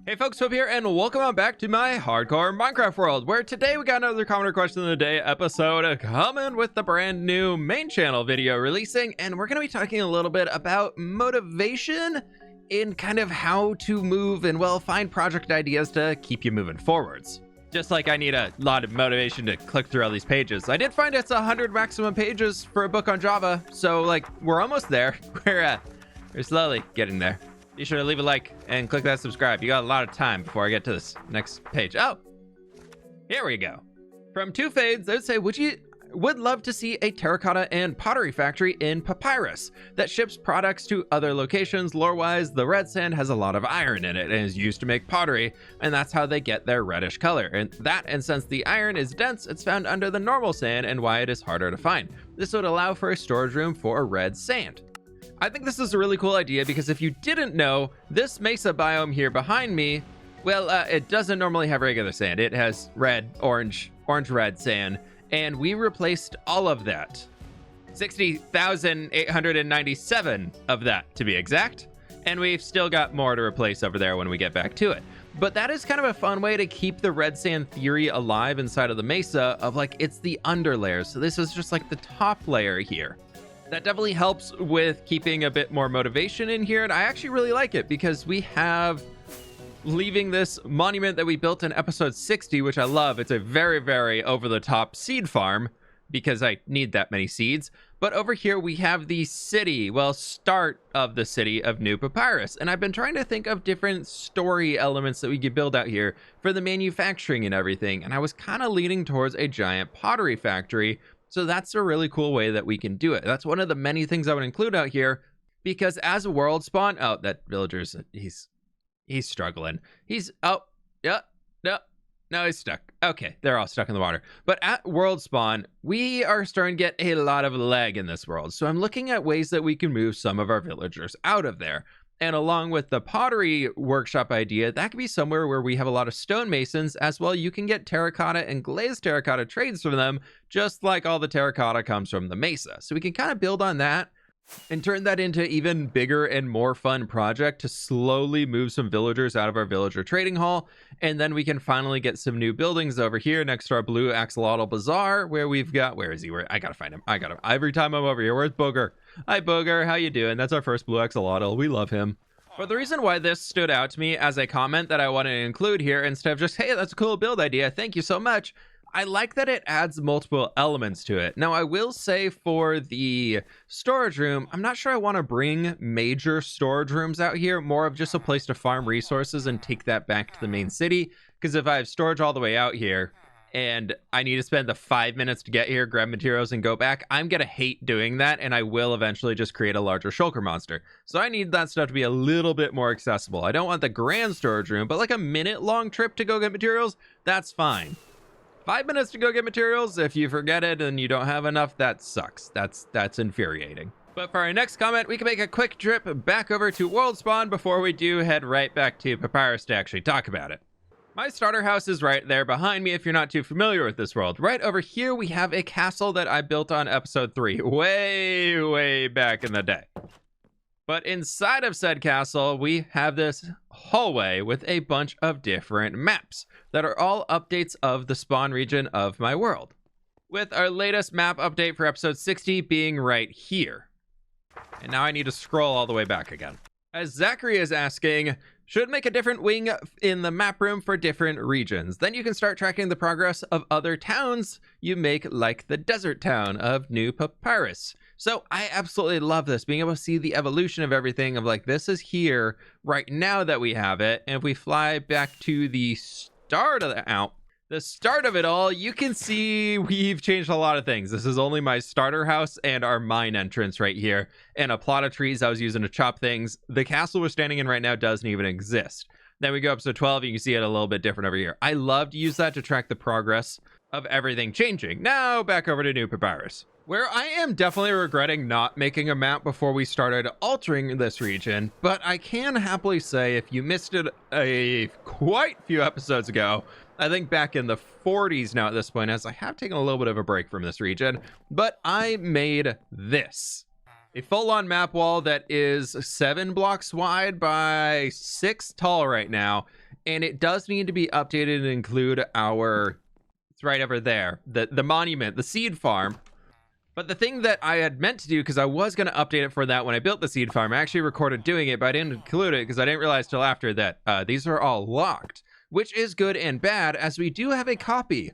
Hey folks, fWhip here, and welcome on back to my hardcore Minecraft world, where today we got another commenter question of the day episode coming with the brand new main channel video releasing, and we're going to be talking a little bit about motivation in kind of how to move and, well, find project ideas to keep you moving forwards. Just like I need a lot of motivation to click through all these pages. I did find it's 100 maximum pages for a book on Java, so like we're almost there. We're slowly getting there. Be sure to leave a like and click that subscribe. You got a lot of time before I get to this next page. Oh, here we go. From Two Fades, they would say, would love to see a terracotta and pottery factory in Papyrus that ships products to other locations. Lore-wise, the red sand has a lot of iron in it and is used to make pottery, and that's how they get their reddish color. And since the iron is dense, it's found under the normal sand and why it is harder to find. This would allow for a storage room for red sand. I think this is a really cool idea because if you didn't know, this mesa biome here behind me, well, it doesn't normally have regular sand. It has orange-red sand, and we replaced all of that. 60,897 of that, to be exact. And we've still got more to replace over there when we get back to it. But that is kind of a fun way to keep the red sand theory alive inside of the mesa of like, it's the underlayer. So this is just like the top layer here. That definitely helps with keeping a bit more motivation in here. And I actually really like it because we have leaving this monument that we built in episode 60, which I love. It's a very, very over-the-top seed farm because I need that many seeds. But over here we have the city, well, start of the city of New Papyrus. And I've been trying to think of different story elements that we could build out here for the manufacturing and everything. And I was kind of leaning towards a giant pottery factory. So that's a really cool way that we can do it. That's one of the many things I would include out here because as a world spawn, oh, that villager's, he's struggling. He's he's stuck. Okay, they're all stuck in the water. But at world spawn, we are starting to get a lot of lag in this world. So I'm looking at ways that we can move some of our villagers out of there. And along with the pottery workshop idea, that could be somewhere where we have a lot of stonemasons as well. You can get terracotta and glazed terracotta trades from them, just like all the terracotta comes from the mesa. So we can kind of build on that and turn that into even bigger and more fun project to slowly move some villagers out of our villager trading hall. And then we can finally get some new buildings over here next to our blue axolotl bazaar where we've got, where is he? I gotta find him. I got him. Every time I'm over here, where's Booger? Hi, Booger. How you doing? That's our first blue axolotl. We love him. But the reason why this stood out to me as a comment that I wanted to include here instead of just, hey, that's a cool build idea, thank you so much, I like that it adds multiple elements to it. Now, I will say for the storage room, I'm not sure I want to bring major storage rooms out here, more of just a place to farm resources and take that back to the main city. Because if I have storage all the way out here and I need to spend the 5 minutes to get here, grab materials and go back, I'm going to hate doing that. And I will eventually just create a larger shulker monster. So I need that stuff to be a little bit more accessible. I don't want the grand storage room, but like a minute-long trip to go get materials, that's fine. 5 minutes to go get materials. If you forget it and you don't have enough, that sucks. That's infuriating. But for our next comment, we can make a quick trip back over to World Spawn before we do head right back to Papyrus to actually talk about it. My starter house is right there behind me if you're not too familiar with this world. Right over here, we have a castle that I built on episode 3, way back in the day. But inside of said castle, we have this hallway with a bunch of different maps that are all updates of the spawn region of my world. With our latest map update for episode 60 being right here. And now I need to scroll all the way back again. As Zachary is asking, should make a different wing in the map room for different regions. Then you can start tracking the progress of other towns you make, like the desert town of New Papyrus. So I absolutely love this, being able to see the evolution of everything of like, this is here right now that we have it. And if we fly back to the start of the start of it all, you can see we've changed a lot of things. This is only my starter house and our mine entrance right here, and a plot of trees I was using to chop things. The castle we're standing in right now doesn't even exist. Then we go up to 12, you can see it a little bit different over here. I love to use that to track the progress of everything changing. Now back over to New Papyrus, where I am definitely regretting not making a map before we started altering this region, but I can happily say if you missed it a quite few episodes ago, I think back in the 40s now at this point, as I have taken a little bit of a break from this region, but I made this. A full-on map wall that is 7 blocks wide by 6 tall right now, and it does need to be updated and include our, it's right over there, the monument, the seed farm. But the thing that I had meant to do, because I was going to update it for that when I built the seed farm, I actually recorded doing it, but I didn't include it because I didn't realize till after that these are all locked, which is good and bad, as we do have a copy,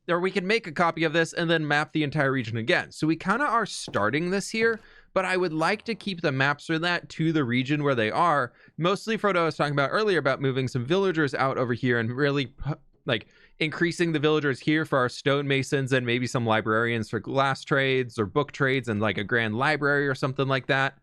or we can make a copy of this and then map the entire region again. So we kind of are starting this here, but I would like to keep the maps for that to the region where they are, mostly for what I was talking about earlier about moving some villagers out over here and really like increasing the villagers here for our stonemasons and maybe some librarians for glass trades or book trades and like a grand library or something like that.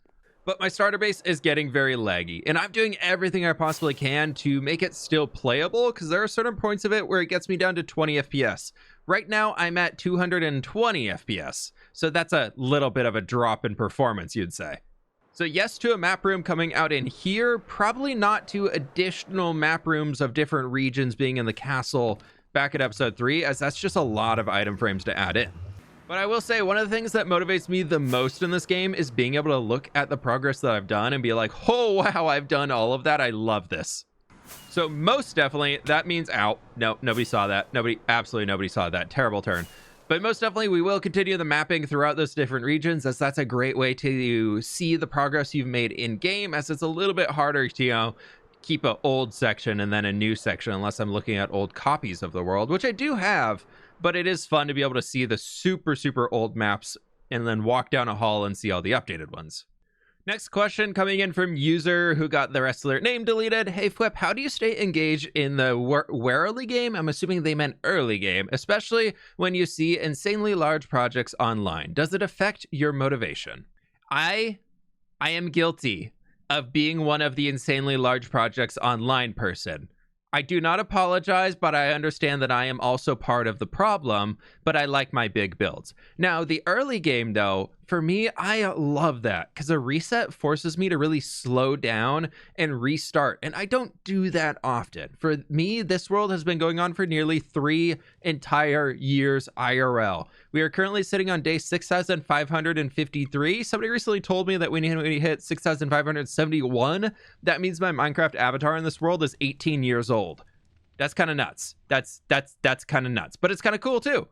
But my starter base is getting very laggy, and I'm doing everything I possibly can to make it still playable, because there are certain points of it where it gets me down to 20 FPS. Right now, I'm at 220 FPS, so that's a little bit of a drop in performance, you'd say. So yes to a map room coming out in here, probably not to additional map rooms of different regions being in the castle back at episode 3, as that's just a lot of item frames to add in. But I will say, one of the things that motivates me the most in this game is being able to look at the progress that I've done and be like, oh wow, I've done all of that. I love this. So most definitely that means, ow, no, nobody saw that. Absolutely nobody saw that. Terrible turn. But most definitely we will continue the mapping throughout those different regions, as that's a great way to see the progress you've made in game, as it's a little bit harder to, you know, keep an old section and then a new section unless I'm looking at old copies of the world, which I do have. But it is fun to be able to see the super old maps and then walk down a hall and see all the updated ones. Next question coming in from user who got the rest of their name deleted. Hey fWhip, how do you stay engaged in the warily game? I'm assuming they meant early game, especially when you see insanely large projects online. Does it affect your motivation? I am guilty of being one of the insanely large projects online person. I do not apologize, but I understand that I am also part of the problem, but I like my big builds. Now, the early game, though, for me, I love that, because a reset forces me to really slow down and restart, and I don't do that often. For me, this world has been going on for nearly 3 entire years IRL. We are currently sitting on day 6,553. Somebody recently told me that when we hit 6,571, that means my Minecraft avatar in this world is 18 years old. That's kind of nuts. That's kind of nuts, but it's kind of cool too.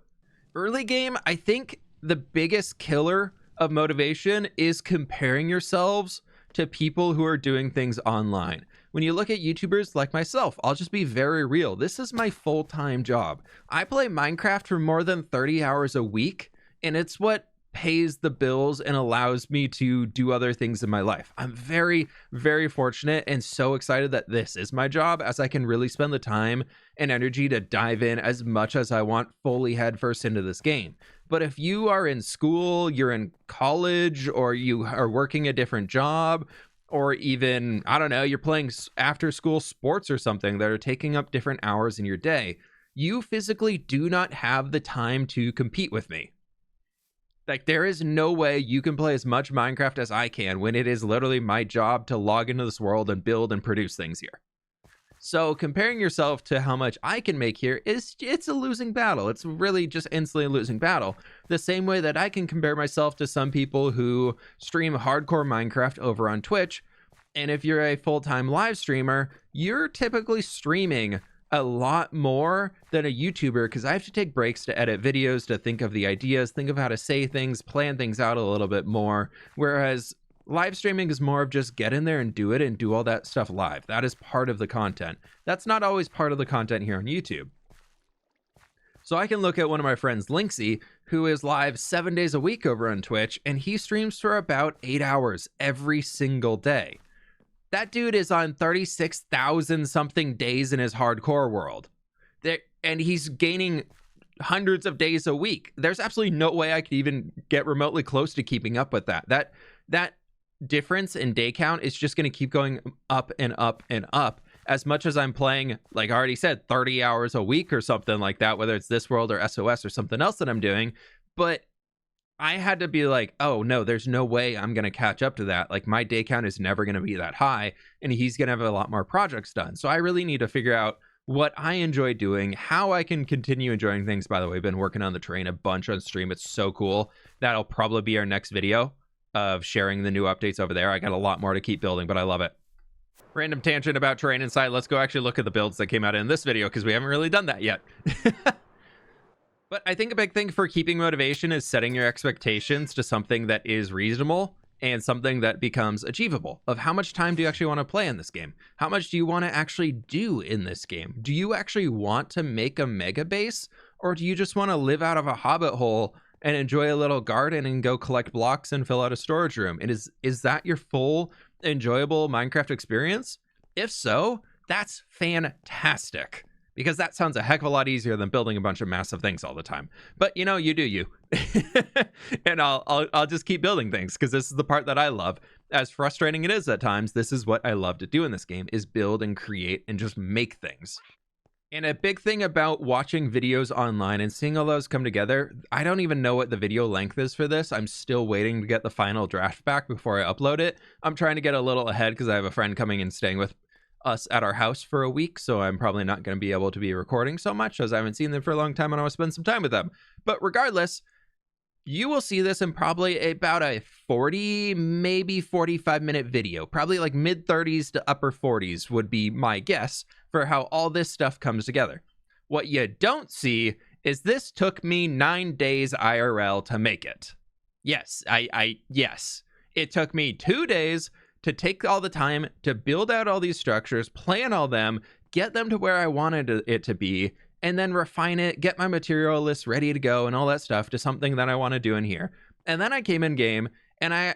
Early game, I think the biggest killer of motivation is comparing yourselves to people who are doing things online. When you look at YouTubers like myself, I'll just be very real. This is my full-time job. I play Minecraft for more than 30 hours a week, and it's what pays the bills and allows me to do other things in my life. I'm very fortunate and so excited that this is my job, as I can really spend the time and energy to dive in as much as I want fully headfirst into this game. But if you are in school, you're in college, or you are working a different job, or even, I don't know, you're playing after school sports or something that are taking up different hours in your day, you physically do not have the time to compete with me. Like, there is no way you can play as much Minecraft as I can when it is literally my job to log into this world and build and produce things here. So comparing yourself to how much I can make here it's a losing battle. It's really just instantly a losing battle. The same way that I can compare myself to some people who stream hardcore Minecraft over on Twitch. And if you're a full-time live streamer, you're typically streaming a lot more than a YouTuber, because I have to take breaks to edit videos, to think of the ideas, think of how to say things, plan things out a little bit more. Whereas live streaming is more of just get in there and do it and do all that stuff live. That is part of the content. That's not always part of the content here on YouTube. So I can look at one of my friends, Linksy, who is live 7 days a week over on Twitch, and he streams for about 8 hours every single day. That dude is on 36,000 something days in his hardcore world. And he's gaining hundreds of days a week. There's absolutely no way I could even get remotely close to keeping up with that. That difference in day count is just going to keep going up and up and up. As much as I'm playing, like I already said, 30 hours a week or something like that, whether it's this world or SOS or something else that I'm doing. But I had to be like, oh no, there's no way I'm going to catch up to that. Like, my day count is never going to be that high, and he's going to have a lot more projects done. So I really need to figure out what I enjoy doing, how I can continue enjoying things. By the way, I've been working on the terrain a bunch on stream. It's so cool. That'll probably be our next video of sharing the new updates over there. I got a lot more to keep building, but I love it. Random tangent about terrain inside. Let's go actually look at the builds that came out in this video, because we haven't really done that yet. But I think a big thing for keeping motivation is setting your expectations to something that is reasonable and something that becomes achievable. Of how much time do you actually want to play in this game? How much do you want to actually do in this game? Do you actually want to make a mega base, or do you just want to live out of a hobbit hole and enjoy a little garden and go collect blocks and fill out a storage room? And is that your full enjoyable Minecraft experience? If so, that's fantastic, because that sounds a heck of a lot easier than building a bunch of massive things all the time. But you know, you do you. And I'll just keep building things, because this is the part that I love. As frustrating it is at times, this is what I love to do in this game, is build and create and just make things. And a big thing about watching videos online and seeing all those come together, I don't even know what the video length is for this. I'm still waiting to get the final draft back before I upload it. I'm trying to get a little ahead because I have a friend coming and staying with us at our house for a week, so I'm probably not going to be able to be recording so much, as I haven't seen them for a long time and I want to spend some time with them. But regardless, you will see this in probably about a 40, maybe 45-minute video. Probably like mid-30s to upper 40s would be my guess for how all this stuff comes together. What you don't see is this took me 9 days IRL to make it. Yes, yes. It took me 2 days to take all the time to build out all these structures, plan all them, get them to where I wanted it to be, and then refine it, get my material list ready to go and all that stuff to something that I want to do in here. And then I came in game and I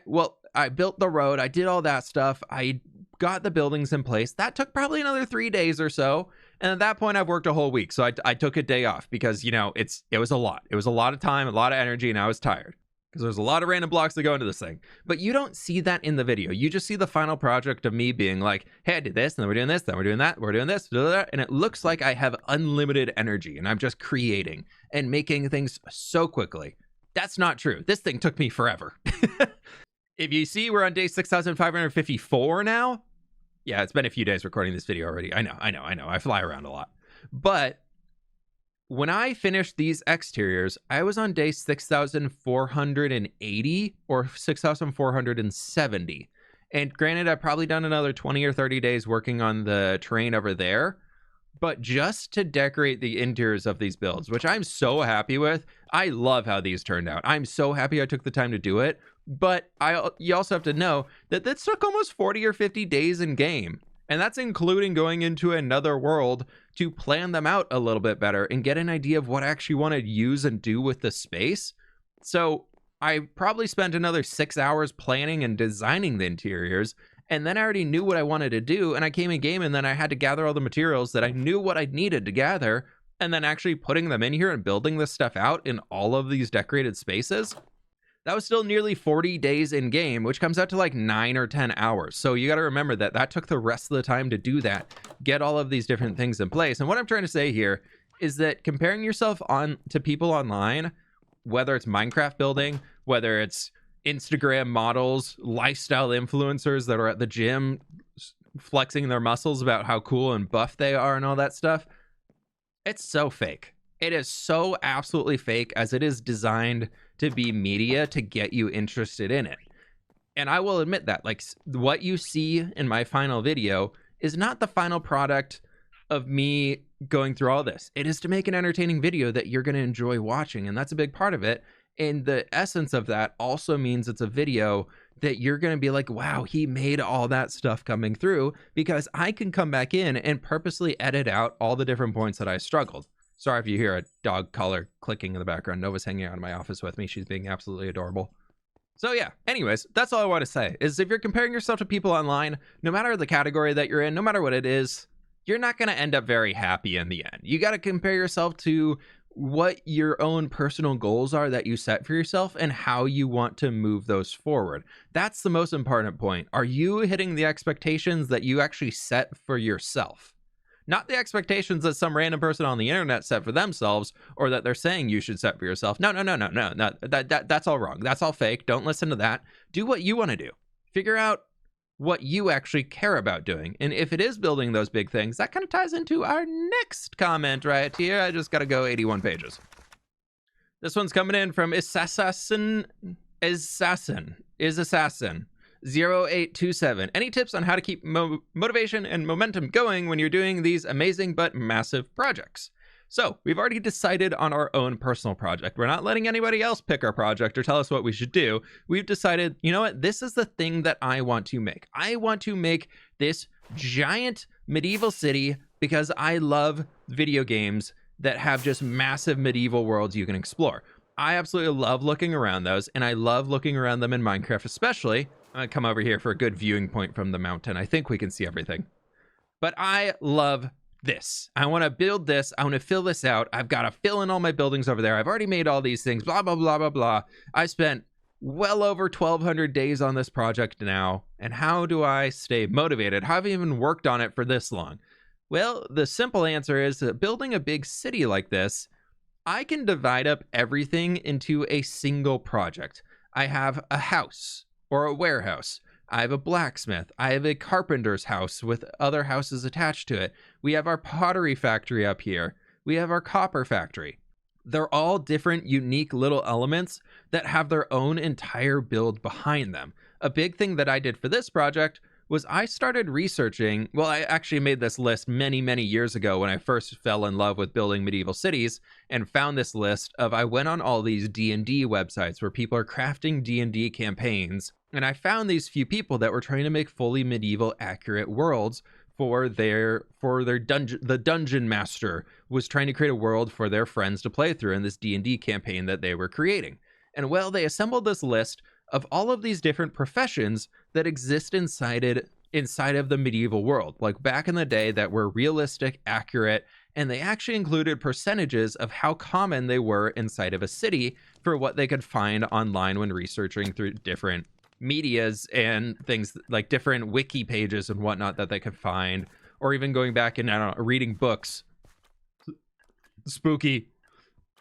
built the road, I did all that stuff, I got the buildings in place. That took probably another 3 days or so. And at that point, I've worked a whole week. So I took a day off because, you know, it was a lot. It was a lot of time, a lot of energy, and I was tired, because there's a lot of random blocks that go into this thing. But you don't see that in the video. You just see the final project of me being like, hey, I did this, and then we're doing this, then we're doing that, we're doing this, blah, blah, blah. And it looks like I have unlimited energy, and I'm just creating and making things so quickly. That's not true. This thing took me forever. If you see, we're on day 6,554 now. Yeah, it's been a few days recording this video already. I know. I fly around a lot. But when I finished these exteriors, I was on day 6,480 or 6,470. And granted, I've probably done another 20 or 30 days working on the terrain over there. But just to decorate the interiors of these builds, which I'm so happy with. I love how these turned out. I'm so happy I took the time to do it. But you also have to know that this took almost 40 or 50 days in game. And that's including going into another world to plan them out a little bit better and get an idea of what I actually want to use and do with the space. So I probably spent another 6 hours planning and designing the interiors. And then I already knew what I wanted to do. And I came in game and then I had to gather all the materials that I knew what I needed to gather. And then actually putting them in here and building this stuff out in all of these decorated spaces. That was still nearly 40 days in game, which comes out to like 9 or 10 hours. So you got to remember that that took the rest of the time to do that, get all of these different things in place. And what I'm trying to say here is that comparing yourself to people online, whether it's Minecraft building, whether it's Instagram models, lifestyle influencers that are at the gym flexing their muscles about how cool and buff they are and all that stuff, it's so fake. It is so absolutely fake, as it is designed to be media to get you interested in it. And I will admit that, like, what you see in my final video is not the final product of me going through all this. It is to make an entertaining video that you're going to enjoy watching, and that's a big part of it. And the essence of that also means it's a video that you're going to be like, wow, he made all that stuff coming through, because I can come back in and purposely edit out all the different points that I struggled. Sorry if you hear a dog collar clicking in the background. Nova's hanging out in my office with me. She's being absolutely adorable. So yeah, anyways, that's all I want to say is if you're comparing yourself to people online, no matter the category that you're in, no matter what it is, you're not going to end up very happy in the end. You got to compare yourself to what your own personal goals are that you set for yourself and how you want to move those forward. That's the most important point. Are you hitting the expectations that you actually set for yourself? Not the expectations that some random person on the internet set for themselves, or that they're saying you should set for yourself. No. That's all wrong. That's all fake. Don't listen to that. Do what you want to do. Figure out what you actually care about doing. And if it is building those big things, that kind of ties into our next comment right here. I just got to go 81 pages. This one's coming in from Assassin. 0827. Any tips on how to keep motivation and momentum going when you're doing these amazing but massive projects? So we've already decided on our own personal project. We're not letting anybody else pick our project or tell us what we should do. We've decided, you know what? This is the thing that I want to make. I want to make this giant medieval city because I love video games that have just massive medieval worlds you can explore. I absolutely love looking around those, and I love looking around them in Minecraft especially. I'm gonna come over here for a good viewing point from the mountain. I think we can see everything. But I love this. I want to build this. I want to fill this out. I've got to fill in all my buildings over there. I've already made all these things, blah, blah, blah, blah, blah. I spent well over 1,200 days on this project now. And how do I stay motivated? How have I even worked on it for this long? Well, the simple answer is that building a big city like this, I can divide up everything into a single project. I have a house or a warehouse. I have a blacksmith. I have a carpenter's house with other houses attached to it. We have our pottery factory up here. We have our copper factory. They're all different, unique little elements that have their own entire build behind them. A big thing that I did for this project was I started researching. Well, I actually made this list many, many years ago when I first fell in love with building medieval cities and found this list of, I went on all these D&D websites where people are crafting D&D campaigns. And I found these few people that were trying to make fully medieval accurate worlds for their dungeon. The dungeon master was trying to create a world for their friends to play through in this D&D campaign that they were creating. And well, they assembled this list of all of these different professions that exist inside of the medieval world, like back in the day, that were realistic, accurate, and they actually included percentages of how common they were inside of a city for what they could find online when researching through different medias and things like different wiki pages and whatnot that they could find, or even going back and, I don't know, reading books. Spooky.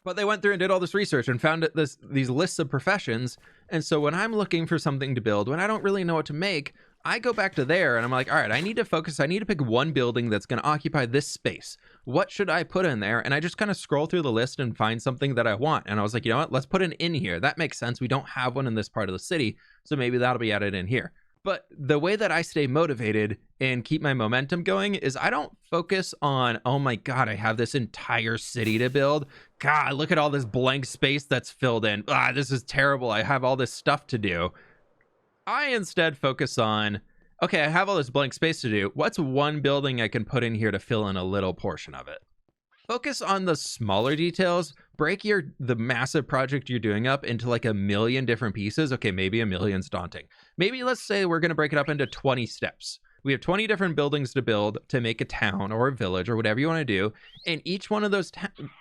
But they went through and did all this research and found these lists of professions. And so when I'm looking for something to build, when I don't really know what to make, I go back to there and I'm like, all right, I need to focus. I need to pick one building that's going to occupy this space. What should I put in there? And I just kind of scroll through the list and find something that I want. And I was like, you know what? Let's put an inn here. That makes sense. We don't have one in this part of the city, so maybe that'll be added in here. But the way that I stay motivated and keep my momentum going is I don't focus on, oh my God, I have this entire city to build. God, look at all this blank space that's filled in. This is terrible. I have all this stuff to do. I instead focus on, okay, I have all this blank space to do. What's one building I can put in here to fill in a little portion of it? Focus on the smaller details. Break the massive project you're doing up into like 1 million different pieces. Okay, maybe 1 million's daunting. Maybe let's say we're going to break it up into 20 steps. We have 20 different buildings to build to make a town or a village or whatever you want to do. And each one of those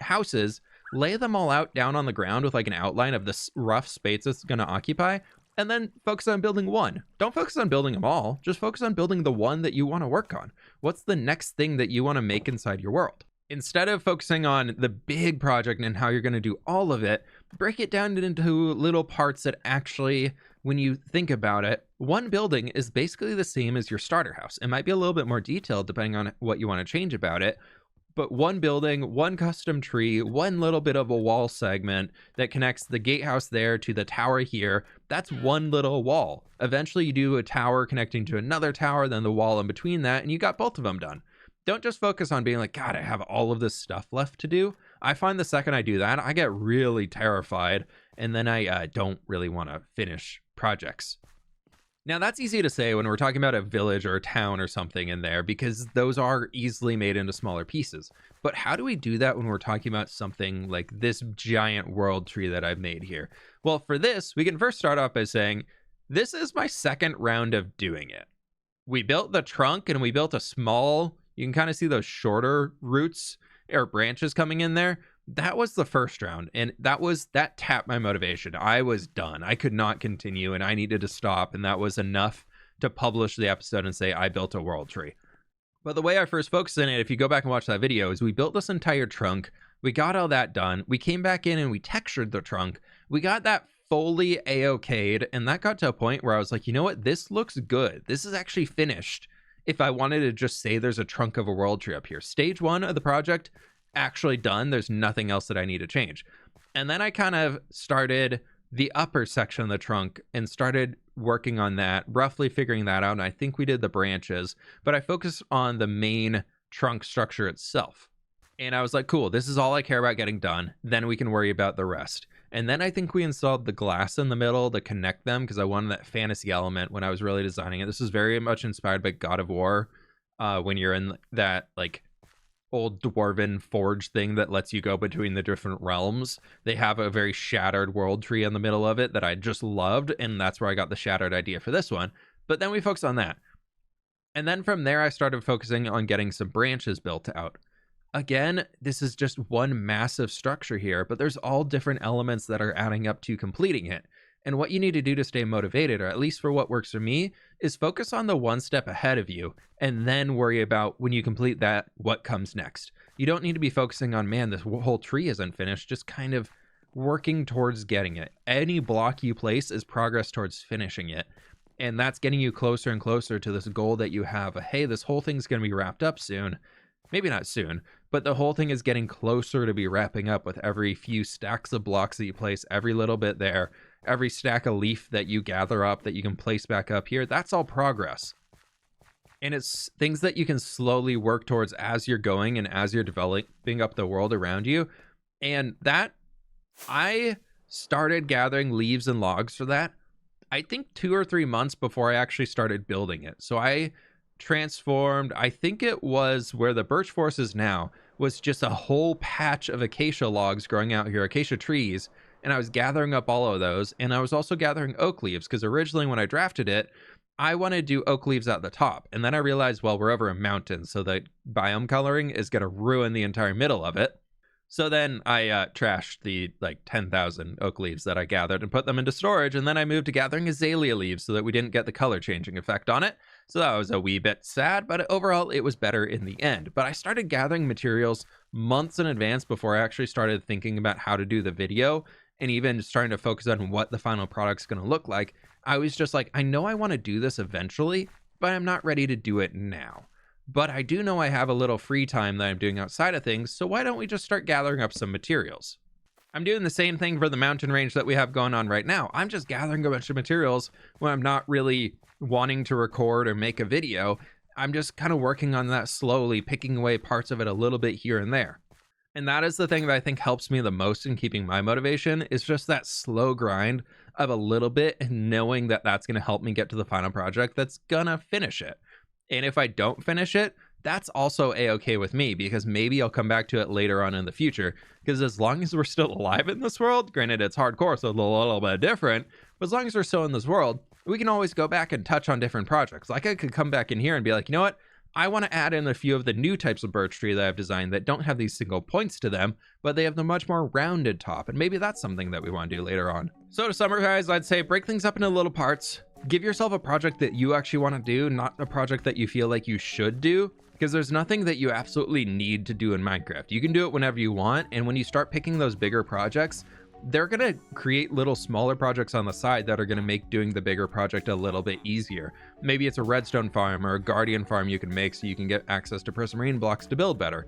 houses, lay them all out down on the ground with like an outline of this rough space it's going to occupy. And then focus on building one. Don't focus on building them all. Just focus on building the one that you want to work on. What's the next thing that you want to make inside your world? Instead of focusing on the big project and how you're going to do all of it, break it down into little parts that actually, when you think about it, one building is basically the same as your starter house. It might be a little bit more detailed depending on what you want to change about it, but one building, one custom tree, one little bit of a wall segment that connects the gatehouse there to the tower here, that's one little wall. Eventually you do a tower connecting to another tower, then the wall in between that, and you got both of them done. Don't just focus on being like, God, I have all of this stuff left to do. I find the second I do that, I get really terrified, and then I don't really want to finish projects. Now, that's easy to say when we're talking about a village or a town or something in there, because those are easily made into smaller pieces. But how do we do that when we're talking about something like this giant world tree that I've made here? Well, for this, we can first start off by saying, this is my second round of doing it. We built the trunk and we built a small, you can kind of see those shorter roots or branches coming in there. That was the first round, and that tapped my motivation. I was done. I could not continue, and I needed to stop, and that was enough to publish the episode and say I built a world tree. But the way I first focused on it, if you go back and watch that video, is we built this entire trunk. We got all that done. We came back in and we textured the trunk. We got that fully A-okayed, and that got to a point where I was like, you know what? This looks good. This is actually finished. If I wanted to just say there's a trunk of a world tree up here. Stage 1 of the project actually done. There's nothing else that I need to change. And then I kind of started the upper section of the trunk and started working on that, roughly figuring that out. And I think we did the branches, but I focused on the main trunk structure itself. And I was like, cool, this is all I care about getting done. Then we can worry about the rest. And then I think we installed the glass in the middle to connect them because I wanted that fantasy element when I was really designing it. This is very much inspired by God of War, when you're in that like old dwarven forge thing that lets you go between the different realms. They have a very shattered world tree in the middle of it that I just loved, and that's where I got the shattered idea for this one. But then we focused on that. And then from there, I started focusing on getting some branches built out. Again, this is just one massive structure here, but there's all different elements that are adding up to completing it. And what you need to do to stay motivated, or at least for what works for me, is focus on the one step ahead of you and then worry about when you complete that, what comes next. You don't need to be focusing on, man, this whole tree isn't finished, just kind of working towards getting it. Any block you place is progress towards finishing it. And that's getting you closer and closer to this goal that you have. Hey, this whole thing's going to be wrapped up soon. Maybe not soon, but the whole thing is getting closer to be wrapping up with every few stacks of blocks that you place, every little bit there, every stack of leaf that you gather up that you can place back up here. That's all progress. And it's things that you can slowly work towards as you're going and as you're developing up the world around you. And that, I started gathering leaves and logs for that, I think 2 or 3 months before I actually started building it. So I transformed, I think it was where the birch forest is now, was just a whole patch of acacia logs growing out here, acacia trees, and I was gathering up all of those. And I was also gathering oak leaves because originally when I drafted it, I wanted to do oak leaves at the top, and then I realized, well, we're over a mountain, so the biome coloring is going to ruin the entire middle of it. So then I trashed the like 10,000 oak leaves that I gathered and put them into storage. And then I moved to gathering azalea leaves so that we didn't get the color changing effect on it. So that was a wee bit sad, but overall it was better in the end. But I started gathering materials months in advance before I actually started thinking about how to do the video and even starting to focus on what the final product's going to look like. I was just like, I know I want to do this eventually, but I'm not ready to do it now. But I do know I have a little free time that I'm doing outside of things, so why don't we just start gathering up some materials? I'm doing the same thing for the mountain range that we have going on right now. I'm just gathering a bunch of materials when I'm not really wanting to record or make a video. I'm just kind of working on that slowly, picking away parts of it a little bit here and there. And that is the thing that I think helps me the most in keeping my motivation, is just that slow grind of a little bit and knowing that that's going to help me get to the final project that's gonna finish it. And if I don't finish it, that's also a-okay with me, because maybe I'll come back to it later on in the future. Because as long as we're still alive in this world, granted it's hardcore, so it's a little bit different, but as long as we're still in this world, we can always go back and touch on different projects. Like I could come back in here and be like, you know what? I want to add in a few of the new types of birch tree that I've designed that don't have these single points to them, but they have the much more rounded top. And maybe that's something that we want to do later on. So to summarize, I'd say break things up into little parts. Give yourself a project that you actually want to do, not a project that you feel like you should do, because there's nothing that you absolutely need to do in Minecraft. You can do it whenever you want, and when you start picking those bigger projects, they're going to create little smaller projects on the side that are going to make doing the bigger project a little bit easier. Maybe it's a redstone farm or a guardian farm you can make so you can get access to prismarine blocks to build better,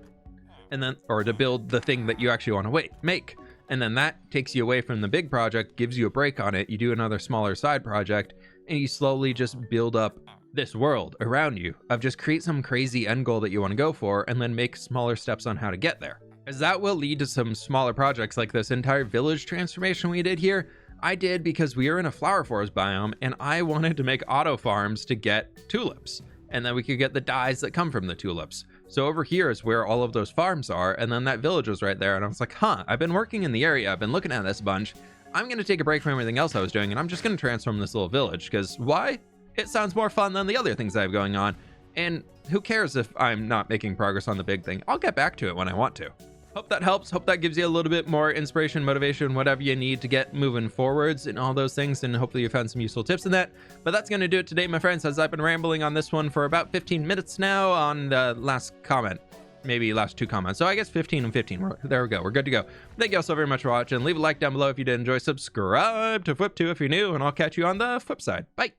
and then, or to build the thing that you actually want to make. And then that takes you away from the big project, gives you a break on it. You do another smaller side project, and you slowly just build up this world around you of just create some crazy end goal that you want to go for, and then make smaller steps on how to get there. As that will lead to some smaller projects like this entire village transformation we did here. I did because we are in a flower forest biome, and I wanted to make auto farms to get tulips, and then we could get the dyes that come from the tulips. So over here is where all of those farms are, and then that village was right there, and I was like, I've been working in the area, I've been looking at this a bunch. I'm going to take a break from everything else I was doing, and I'm just going to transform this little village, because why? It sounds more fun than the other things I have going on, and who cares if I'm not making progress on the big thing? I'll get back to it when I want to. Hope that helps. Hope that gives you a little bit more inspiration, motivation, whatever you need to get moving forwards and all those things, and hopefully you found some useful tips in that. But that's going to do it today, my friends, as I've been rambling on this one for about 15 minutes now on the last comment. Maybe last 2 comments. So I guess 15 and 15. There we go. We're good to go. Thank you all so very much for watching. Leave a like down below if you did enjoy. Subscribe to fWhiptwo if you're new, and I'll catch you on the flip side. Bye.